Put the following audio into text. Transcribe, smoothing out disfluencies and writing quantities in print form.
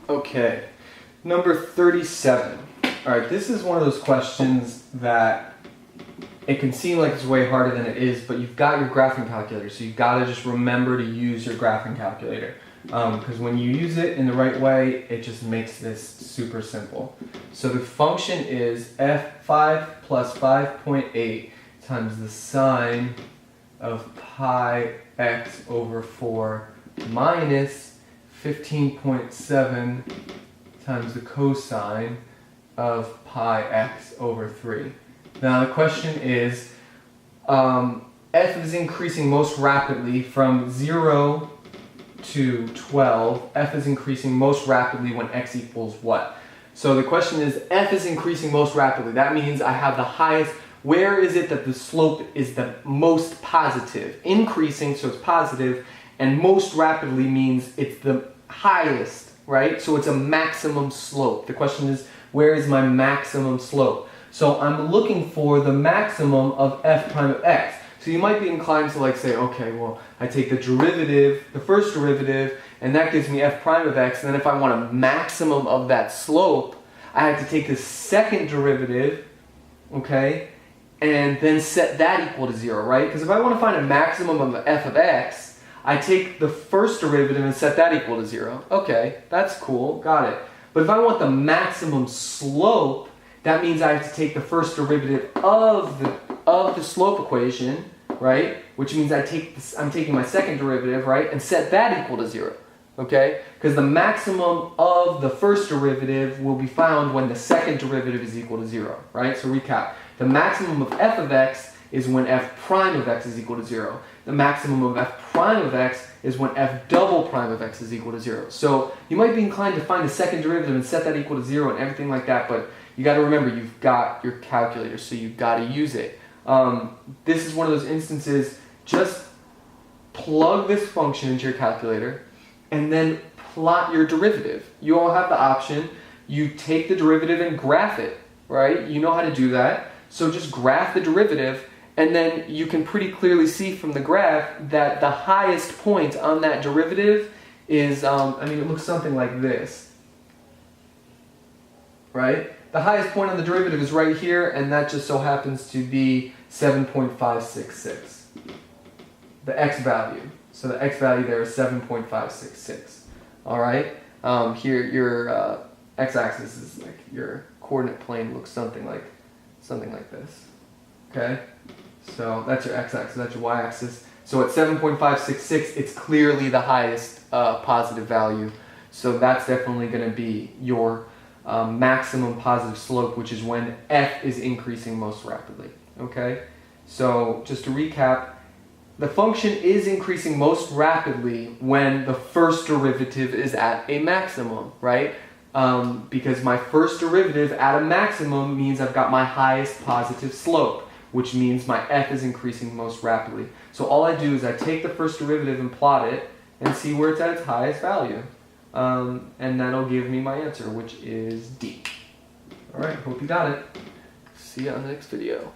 Okay, number 37. All right, this is one of those questions that it can seem like it's way harder than it is, but you've got your graphing calculator, so you've got to just remember to use your graphing calculator. Because when you use it in the right way, it just makes this super simple. So the function is f5 plus 5.8 times the sine of pi x over 4 minus 15.7 times the cosine of pi x over 3. Now the question is, f is increasing most rapidly from 0 to 12. F is increasing most rapidly when x equals what? So the question is, f is increasing most rapidly. That means I have the highest. Where is it that the slope is the most positive? Increasing, so it's positive, and most rapidly means it's the highest, right? So it's a maximum slope. The question is, where is my maximum slope? So I'm looking for the maximum of f prime of x. So you might be inclined to like say, okay, well, I take the derivative, the first derivative, and that gives me f prime of x, and then if I want a maximum of that slope, I have to take the second derivative, okay, and then set that equal to 0, right? Because if I want to find a maximum of f of x, I take the first derivative and set that equal to 0. Okay, that's cool, got it. But if I want the maximum slope, that means I have to take the first derivative of the slope equation, right? Which means I'm taking my second derivative, right, and set that equal to 0. Okay? Because the maximum of the first derivative will be found when the second derivative is equal to 0, right? So recap. The maximum of f of x is when f prime of x is equal to 0. The maximum of f prime of x is when f double prime of x is equal to 0. So you might be inclined to find the second derivative and set that equal to 0 and everything like that, but you got to remember you've got your calculator, so you've got to use it. This is one of those instances, just plug this function into your calculator and then plot your derivative. You all have the option. You take the derivative and graph it, right? You know how to do that. So just graph the derivative, and then you can pretty clearly see from the graph that the highest point on that derivative is, it looks something like this, right? The highest point on the derivative is right here, and that just so happens to be 7.566, the x value. So the x value there is 7.566. All right. Here your x-axis is like your coordinate plane looks something like this. Okay. So that's your x-axis. That's your y-axis. So at 7.566, it's clearly the highest positive value. So that's definitely going to be your maximum positive slope, which is when f is increasing most rapidly. Okay, so just to recap, the function is increasing most rapidly when the first derivative is at a maximum, right? Because my first derivative at a maximum means I've got my highest positive slope, which means my f is increasing most rapidly. So all I do is I take the first derivative and plot it and see where it's at its highest value. And that'll give me my answer, which is D. Alright, hope you got it. See you on the next video.